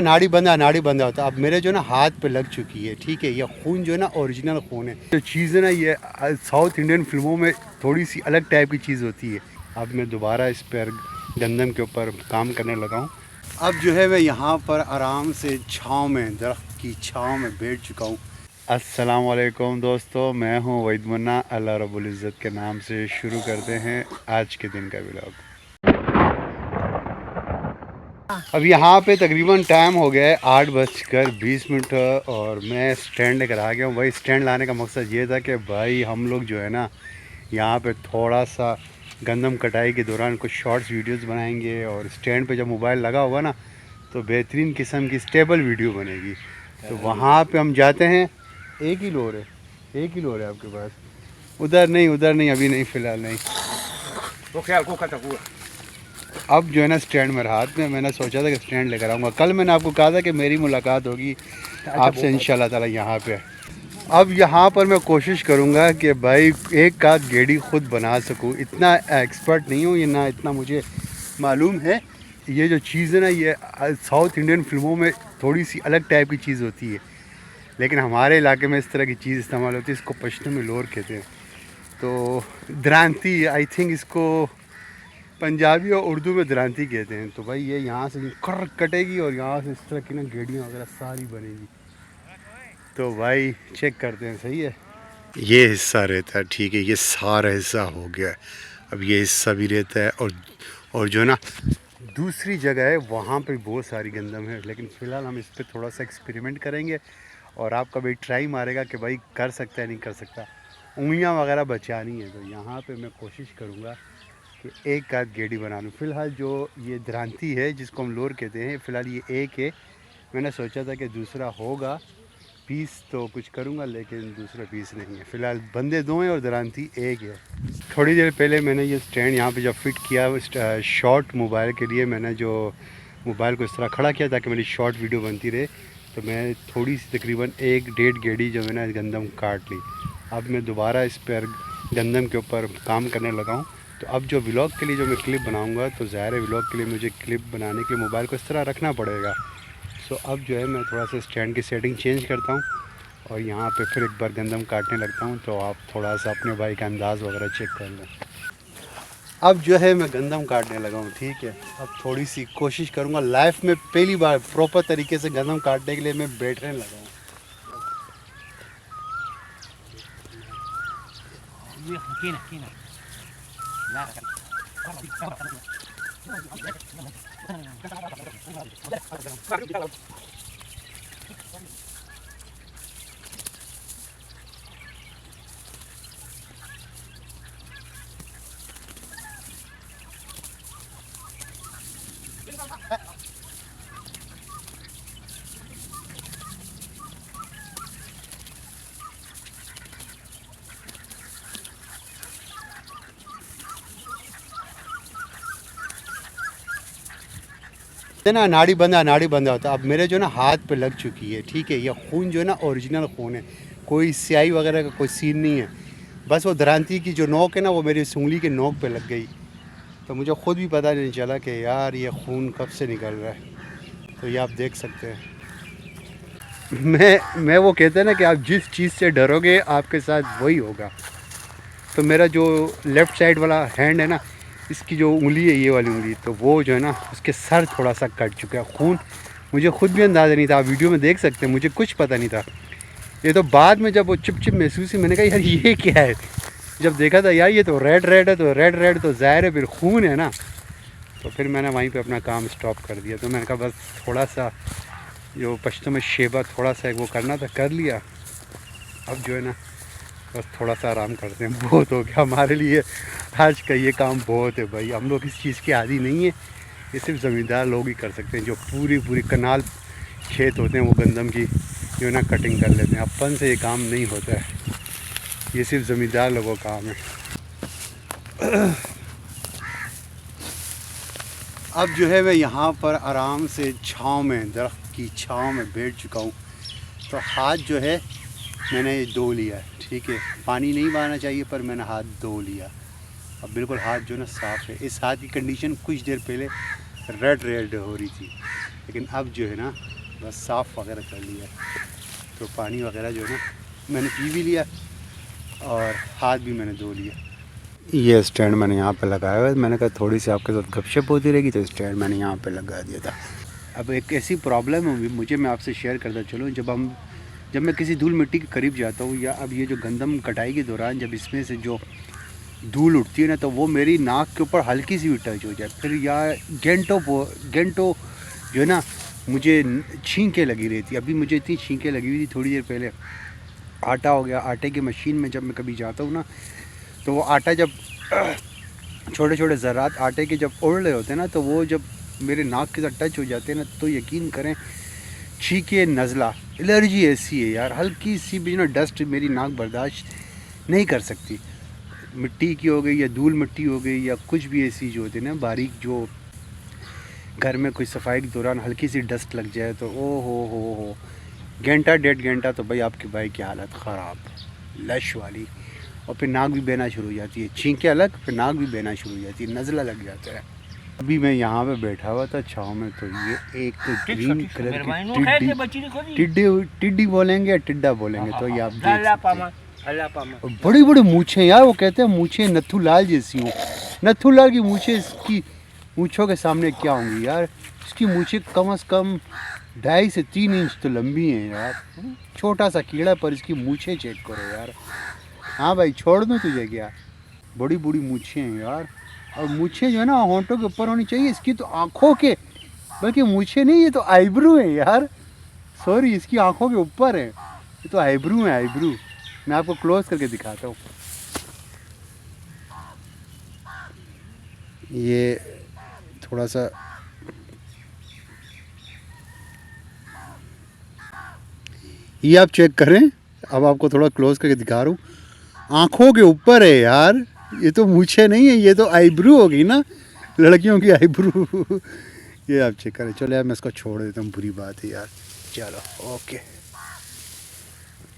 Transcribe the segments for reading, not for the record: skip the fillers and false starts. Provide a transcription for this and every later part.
नाड़ी बंदा होता है। अब मेरे जो ना हाथ पे लग चुकी है, ठीक है। ये खून जो है ना ओरिजिनल खून है। जो चीज़ है ना, ये साउथ इंडियन फिल्मों में थोड़ी सी अलग टाइप की चीज़ होती है। अब मैं दोबारा इस पर गंदम के ऊपर काम करने लगा हूँ। अब जो है मैं यहाँ पर आराम से छाँव में, दरख्त की छाँव में बैठ चुका हूँ। अस्सलाम वालेकुम दोस्तों, मैं हूँ वहीद मुन्ना। अल्लाह रब्बुल इज़्ज़त के नाम से शुरू करते हैं आज के दिन का व्लॉग। अब यहाँ पे तकरीबन टाइम हो गया है 8:20 और मैं स्टैंड लेकर आ गया हूँ। भाई स्टैंड लाने का मकसद ये था कि भाई हम लोग जो है ना यहाँ पे थोड़ा सा गंदम कटाई के दौरान कुछ शॉर्ट्स वीडियोस बनाएंगे और स्टैंड पे जब मोबाइल लगा होगा ना तो बेहतरीन किस्म की स्टेबल वीडियो बनेगी। तो वहाँ पे हम जाते हैं। एक ही लोर है आपके पास? उधर नहीं, अभी नहीं, फ़िलहाल नहीं। अब जो है ना स्टैंड मेरे हाथ में, मैंने सोचा था कि स्टैंड लेकर आऊँगा। कल मैंने आपको कहा था कि मेरी मुलाकात होगी आपसे इंशाल्लाह ताला यहाँ पे। अब यहाँ पर मैं कोशिश करूँगा कि भाई एक आध गेड़ी ख़ुद बना सकूँ। इतना एक्सपर्ट नहीं हूँ, ये ना इतना मुझे मालूम है। ये जो चीज़ है ना, ये साउथ इंडियन फिल्मों में थोड़ी सी अलग टाइप की चीज़ होती है, लेकिन हमारे इलाके में इस तरह की चीज़ इस्तेमाल होती है। इसको पश्तो में लोर कहते हैं। तो द्रांति, आई थिंक इसको पंजाबी और उर्दू में द्रांति कहते हैं। तो भाई ये यहाँ से कर कटेगी और यहाँ से इस तरह की ना गेड़ियाँ वगैरह सारी बनेगी। तो भाई चेक करते हैं, सही है। ये हिस्सा रहता है, ठीक है, ये सारा हिस्सा हो गया है। अब ये हिस्सा भी रहता है और जो ना दूसरी जगह है वहाँ पे बहुत सारी गंदम है, लेकिन फ़िलहाल हम इस पर थोड़ा सा एक्सपेरिमेंट करेंगे और आपका भाई ट्राई मारेगा कि भाई कर सकता है नहीं कर सकता। उंगलियाँ वगैरह बचानी है, तो यहाँ पे मैं कोशिश करूँगा कि एक आध गेड़ी बना लूँ। फ़िलहाल जो ये द्रांति है जिसको हम लोर कहते हैं, फ़िलहाल ये एक है। मैंने सोचा था कि दूसरा होगा पीस तो कुछ करूँगा, लेकिन दूसरा पीस नहीं है। फ़िलहाल बंदे दो हैं और द्रांति एक है। थोड़ी देर पहले मैंने ये स्टैंड यहाँ पे जब फिट किया शॉर्ट मोबाइल के लिए, मैंने जो मोबाइल को इस तरह खड़ा किया ताकि मेरी शॉर्ट वीडियो बनती रहे, तो मैं थोड़ी सी तकरीबन 1-1.5 गेड़ी जो है ना गंदम काट ली। अब मैं दोबारा इस पर गंदम के ऊपर काम करने लगा हूँ। तो अब जो व्लॉग के लिए जो मैं क्लिप बनाऊंगा, तो ज़ाहिर है व्लॉग के लिए मुझे क्लिप बनाने के लिए मोबाइल को इस तरह रखना पड़ेगा। सो अब जो है मैं थोड़ा सा स्टैंड की सेटिंग चेंज करता हूँ और यहाँ पे फिर एक बार गंदम काटने लगता हूँ। तो आप थोड़ा सा अपने भाई का अंदाज़ वगैरह चेक कर लें। अब जो है मैं गंदम काटने लगा हूँ, ठीक है। अब थोड़ी सी कोशिश करूँगा, लाइफ में पहली बार प्रॉपर तरीके से गंदम काटने के लिए मैं बैठने लगा हूँ। ना नाड़ी बंदा होता है। अब मेरे जो ना हाथ पे लग चुकी है, ठीक है। ये खून जो है ना ओरिजिनल खून है, कोई स्याही वगैरह का कोई सीन नहीं है। बस वो द्रांति की जो नोक है ना, वो मेरी उंगली के नोक पे लग गई। तो मुझे ख़ुद भी पता नहीं चला कि यार ये खून कब से निकल रहा है। तो ये आप देख सकते हैं। मैं वो कहते हैं ना कि आप जिस चीज़ से डरोगे आपके साथ वही होगा। तो मेरा जो लेफ़्ट साइड वाला हैंड है ना, इसकी जो उंगली है, ये वाली उंगली, तो वो जो है ना उसके सर थोड़ा सा कट चुका है। खून मुझे ख़ुद भी अंदाज़ा नहीं था, आप वीडियो में देख सकते हैं, मुझे कुछ पता नहीं था। ये तो बाद में जब वो चिप महसूस हुई, मैंने कहा यार ये क्या है। जब देखा था यार ये तो रेड है, तो रेड तो ज़ाहिर है फिर खून है ना। तो फिर मैंने वहीं पे अपना काम स्टॉप कर दिया। तो मैंने कहा बस थोड़ा सा जो पश्तो में शेबा थोड़ा सा वो करना था, कर लिया। अब जो है ना बस थोड़ा सा आराम करते हैं, बहुत हो गया हमारे लिए आज का ये काम, बहुत है भाई। हम लोग इस चीज़ के आदी नहीं है, ये सिर्फ ज़मींदार लोग ही कर सकते हैं। जो पूरी कनाल खेत होते हैं वो गंदम की जो ना कटिंग कर लेते हैं। अपन से ये काम नहीं होता है, ये सिर्फ ज़मींदार लोगों का काम है। अब जो है मैं यहाँ पर आराम से छाँव में, दरख्त की छाँव में बैठ चुका हूँ। तो हाथ जो है मैंने धो लिया है, ठीक है। पानी नहीं बहाना चाहिए पर मैंने हाथ धो लिया। अब बिल्कुल हाथ जो ना साफ़ है। इस हाथ की कंडीशन कुछ देर पहले रेड हो रही थी। लेकिन अब जो है ना बस साफ़ वगैरह कर लिया, तो पानी वगैरह जो है ना मैंने पी भी लिया और हाथ भी मैंने धो लिया। ये स्टैंड मैंने यहाँ पे लगाया हुआ है, मैंने कहा थोड़ी सी आपके साथ गपशप होती रहेगी, तो स्टैंड मैंने यहाँ पे लगा दिया था। अब एक ऐसी प्रॉब्लम है मुझे, मैं आपसे शेयर करता चलूँ, जब मैं किसी धूल मिट्टी के करीब जाता हूँ, या अब ये जो गंदम कटाई के दौरान जब इसमें से जो धूल उठती है ना, तो वो मेरी नाक के ऊपर हल्की सी भी टच हो जाए, फिर या घंटों जो है ना मुझे छींकें लगी रहती। अभी मुझे इतनी छींकें लगी हुई थी थोड़ी देर पहले। आटा हो गया, आटे की मशीन में जब मैं कभी जाता हूँ ना, तो वो आटा जब छोटे छोटे ज़रात आटे के जब उड़ रहे होते हैं ना, तो वो जब मेरे नाक के साथ टच हो जाते हैं ना, तो यकीन करें छींके, नज़ला, एलर्जी ऐसी है यार, हल्की सी भी ना डस्ट मेरी नाक बर्दाश्त नहीं कर सकती। मिट्टी की हो गई या धूल मिट्टी हो गई या कुछ भी ऐसी जो होती है ना बारीक, जो घर में कोई सफाई के दौरान हल्की सी डस्ट लग जाए, तो ओ हो घंटा 1.5 घंटा तो भाई आपके भाई की हालत ख़राब, लश वाली। और फिर नाक भी बहना शुरू हो जाती है, छींकें अलग, फिर नाक भी बहना शुरू हो जाती है, नज़ला लग जाता है। अभी मैं यहाँ पे बैठा हुआ था छाँव में, तो ये एक ग्रीन कलर की टिड्डी बोलेंगे या टिड्डा बोलेंगे, तो ये आप देख सकते हैं। बड़ी बड़ी मूछें यार, वो कहते हैं मूछें नत्थू लाल जैसी हों। नत्थू लाल की मूछें इसकी मूछों के सामने क्या होंगी यार। इसकी मूछें कम से कम 2.5 से 3 इंच तो लंबी हैं यार। छोटा सा कीड़ा पर इसकी मूछें चेक करो यार। हाँ भाई, छोड़ दूँ तुझे क्या, बड़ी बड़ी मूछें हैं यार। और मूछें जो है ना होंठों के ऊपर होनी चाहिए, इसकी तो आँखों के, बल्कि मूछें नहीं, ये तो आईब्रू है यार। सॉरी, इसकी आँखों के ऊपर है, ये तो आईब्रू है, आईब्रू। मैं आपको क्लोज करके दिखाता हूँ। ये थोड़ा सा ये आप चेक करें, अब आपको थोड़ा क्लोज करके दिखा रहा हूँ। आँखों के ऊपर है यार, ये तो मूछें नहीं है, ये तो आईब्रू होगी ना, लड़कियों की आईब्रू। ये आप चेक करें। चलो यार मैं इसको छोड़ देता हूँ, बुरी बात है यार। चलो ओके,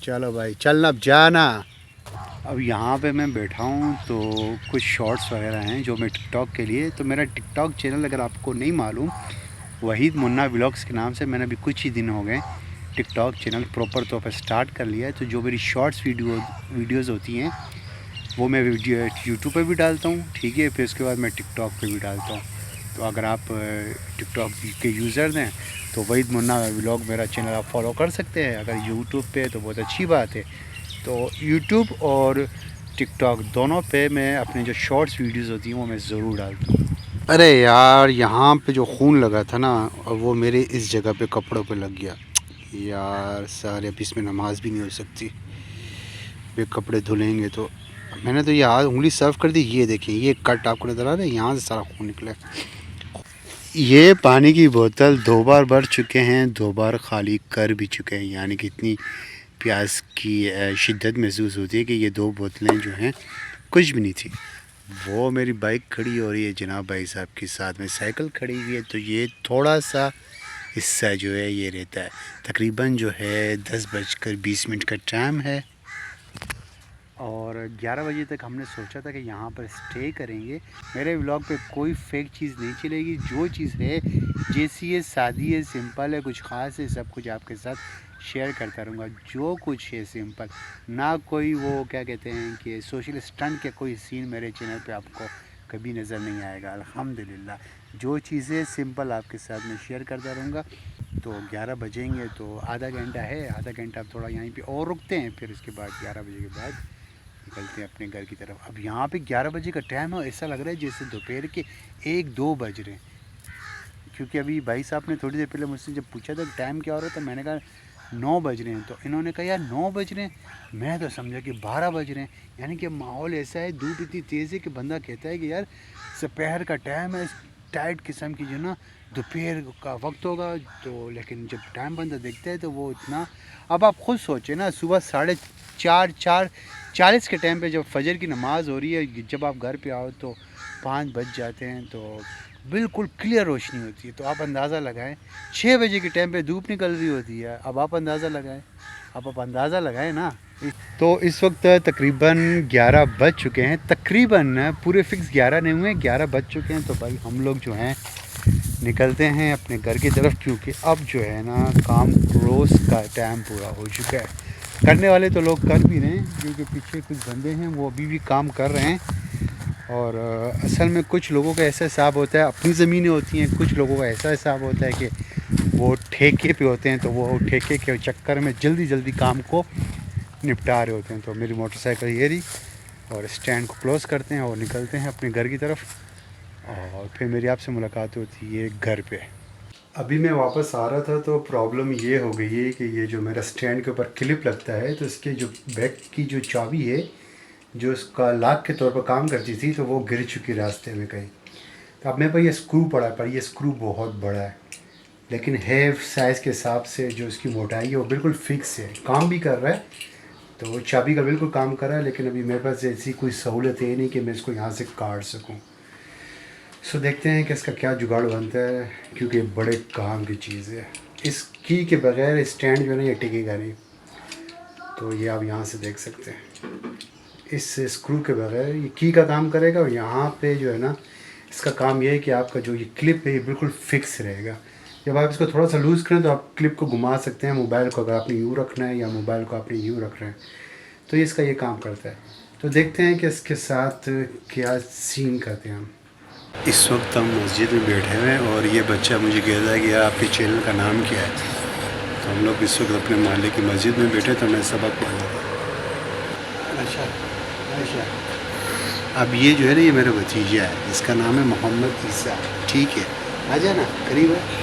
चलो भाई चलना, अब जाना। अब यहाँ पे मैं बैठा हूँ, तो कुछ शॉर्ट्स वगैरह हैं जो मैं टिकटॉक के लिए, तो मेरा टिकटॉक चैनल अगर आपको नहीं मालूम, वहीद मुन्ना व्लॉग्स के नाम से मैंने अभी कुछ ही दिन हो गए टिकटॉक चैनल प्रॉपर तौर पर स्टार्ट कर लिया है। तो जो मेरी शॉर्ट्स वीडियोज़ होती हैं वो मैं वीडियो यूट्यूब पे भी डालता हूँ, ठीक है, फिर उसके बाद मैं टिकटॉक पे भी डालता हूँ। तो अगर आप टिकटॉक के यूज़र हैं तो वहीद मुन्ना व्लॉग मेरा चैनल आप फॉलो कर सकते हैं। अगर यूट्यूब पे तो बहुत अच्छी बात है। तो यूट्यूब और टिकटॉक दोनों पे मैं अपने जो शॉर्ट्स वीडियोज़ होती हैं वो मैं ज़रूर डालता हूँ। अरे यार, यहाँ पे जो खून लगा था ना, और वो मेरे इस जगह पे कपड़ों पे लग गया यार। सारे अब इसमें नमाज भी नहीं हो सकती, वे कपड़े धुलेंगे तो। मैंने तो ये हाथ उंगली सर्व कर दी, ये देखिए, ये कट आपको नज़र आ रहा है, यहाँ से सारा खून निकला। ये पानी की बोतल 2 बार भर चुके हैं, 2 बार खाली कर भी चुके हैं, यानी कि इतनी प्यास की शिद्दत महसूस होती है कि ये 2 बोतलें जो हैं कुछ भी नहीं थी। वो मेरी बाइक खड़ी हो रही है, जनाब भाई साहब के साथ में साइकिल खड़ी हुई है, तो ये थोड़ा सा हिस्सा जो है ये रहता है। तकरीबन जो है 10:20 का टाइम है, और 11 बजे तक हमने सोचा था कि यहाँ पर स्टे करेंगे। मेरे व्लॉग पे कोई फेक चीज़ नहीं चलेगी, जो चीज़ है जैसी है, सादी है, सिंपल है, कुछ ख़ास है, सब कुछ आपके साथ शेयर करता रहूँगा। जो कुछ है सिंपल, ना कोई वो क्या कहते हैं कि सोशल स्टंट के कोई सीन मेरे चैनल पे आपको कभी नज़र नहीं आएगा। अल्हम्दुलिल्लाह, जो चीज़ें सिंपल आपके साथ में शेयर करता रहूँगा। तो 11 बजेंगे तो आधा घंटा है, आधा घंटा आप थोड़ा यहीं पे और रुकते हैं, फिर उसके बाद 11 बजे के बाद निकलते हैं अपने घर की तरफ। अब यहाँ पे 11 बजे का टाइम है, ऐसा लग रहा है जैसे दोपहर के 1-2 बज रहे हैं, क्योंकि अभी भाई साहब ने थोड़ी देर पहले मुझसे जब पूछा था टाइम क्या हो रहा है, तो मैंने कहा 9 बज रहे हैं। तो इन्होंने कहा यार 9 बज रहे हैं, मैं तो समझा कि 12 बज रहे हैं। यानी कि माहौल ऐसा है, धूप इतनी तेज़ है कि बंदा कहता है कि यार दोपहर का टाइम है, टाइट किस्म की जो ना दोपहर का वक्त होगा। तो लेकिन जब टाइम बंदा देखता है तो वो इतना, अब आप खुद सोचें ना, सुबह 4:40 के टाइम पे जब फजर की नमाज़ हो रही है, जब आप घर पे आओ तो 5 बज जाते हैं, तो बिल्कुल क्लियर रोशनी होती है। तो आप अंदाज़ा लगाएं 6 बजे के टाइम पे धूप निकल रही होती है, अब आप अंदाज़ा लगाएं अब आप अंदाज़ा लगाएं ना। तो इस वक्त तकरीबन 11 बज चुके हैं, तकरीबन पूरे फिक्स 11 नहीं हुए, 11 बज चुके हैं। तो भाई हम लोग जो हैं निकलते हैं अपने घर की तरफ, क्योंकि अब जो है ना काम क्लोज का टाइम पूरा हो चुका है। करने वाले तो लोग कर भी रहे हैं, क्योंकि पीछे कुछ बंदे हैं वो अभी भी काम कर रहे हैं। और असल में कुछ लोगों का ऐसा हिसाब होता है, अपनी ज़मीनें होती हैं, कुछ लोगों का ऐसा हिसाब होता है कि वो ठेके पे होते हैं, तो वो ठेके के चक्कर में जल्दी जल्दी काम को निपटा रहे होते हैं। तो मेरी मोटरसाइकिल ये रही, और स्टैंड को क्लोज़ करते हैं और निकलते हैं अपने घर की तरफ, और फिर मेरी आपसे मुलाकात होती है घर पे। अभी मैं वापस आ रहा था तो प्रॉब्लम ये हो गई है कि ये जो मेरा स्टैंड के ऊपर क्लिप लगता है, तो इसके जो बैक की जो चाबी है जो इसका लॉक के तौर पर काम करती थी, तो वो गिर चुकी रास्ते में कहीं। तो अब मेरे पास ये स्क्रू पड़ा है, पर ये स्क्रू बहुत बड़ा है, लेकिन है साइज़ के हिसाब से जो इसकी मोटाई है वो बिल्कुल फिक्स है, काम भी कर रहा है। तो चाबी का बिल्कुल काम कर रहा है, लेकिन अभी मेरे पास ऐसी कोई सहूलत है नहीं कि मैं इसको यहाँ से काट सकूँ। सो देखते हैं कि इसका क्या जुगाड़ बनता है, क्योंकि बड़े काम की चीज़ है। इस की के बगैर स्टैंड जो है ना ये टिकेगा नहीं। तो ये आप यहाँ से देख सकते हैं, इस स्क्रू के बगैर ये की का काम करेगा। और यहाँ पे जो है ना इसका काम ये है कि आपका जो ये क्लिप है ये बिल्कुल फिक्स रहेगा। जब आप इसको थोड़ा सा लूज़ करें तो आप क्लिप को घुमा सकते हैं, मोबाइल को अगर आपने यूँ रखना है या मोबाइल को आपने यूँ रखना है, तो इसका ये काम करता है। तो देखते हैं कि इसके साथ क्या सीन करते हैं हम। इस वक्त हम मस्जिद में बैठे हुए हैं, और ये बच्चा मुझे कह रहा है कि यार आपके चैनल का नाम क्या है। तो हम लोग इस वक्त अपने मोहल्ले की मस्जिद में बैठे, तो मैं सबक पढ़ रहा था। अच्छा अच्छा, अब ये जो है ना ये मेरा भतीजा है, इसका नाम है मोहम्मद ईसा, ठीक है, आ जाना करीब है।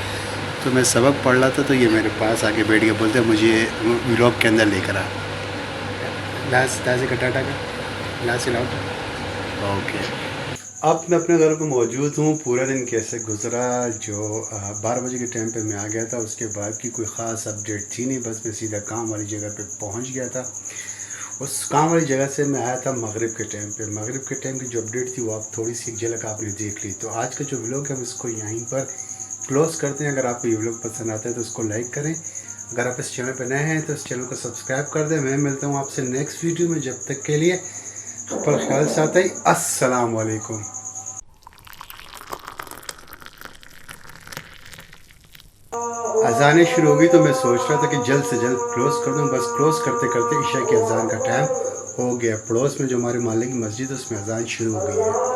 तो मैं सबक पढ़ रहा था, तो ये मेरे पास आके बैठ के बोलते हैं मुझे व्लॉग के अंदर लेकर आ। लास्ट ताज़े कटाटा का लास्ट लाउट। ओके, अब मैं अपने घर पे मौजूद हूँ। पूरा दिन कैसे गुजरा, जो 12 बजे के टाइम पे मैं आ गया था, उसके बाद की कोई ख़ास अपडेट थी नहीं, बस मैं सीधा काम वाली जगह पे पहुँच गया था। उस काम वाली जगह से मैं आया था मगरिब के टाइम पे। मगरिब के टाइम की जो अपडेट थी वो आप थोड़ी सी एक झलक आपने देख ली। तो आज का जो व्लॉग है हम इसको यहीं पर क्लोज़ करते हैं। अगर आपको ये व्लॉग पसंद आता है तो इसको लाइक करें, अगर आप इस चैनल पर नए हैं तो इस चैनल को सब्सक्राइब कर दें। मैं मिलता हूँ आपसे नेक्स्ट वीडियो में, जब तक के लिए पर ख्याल से आता ही अस्सलाम वालेकुम। अजानें शुरू हो गई, तो मैं सोच रहा था कि जल्द से जल्द क्लोज़ कर दूं, बस क्लोज़ करते करते ईशा की अजान का टाइम हो गया। पड़ोस में जो हमारे मोहल्ले की मस्जिद है उसमें अजान शुरू हो गई है।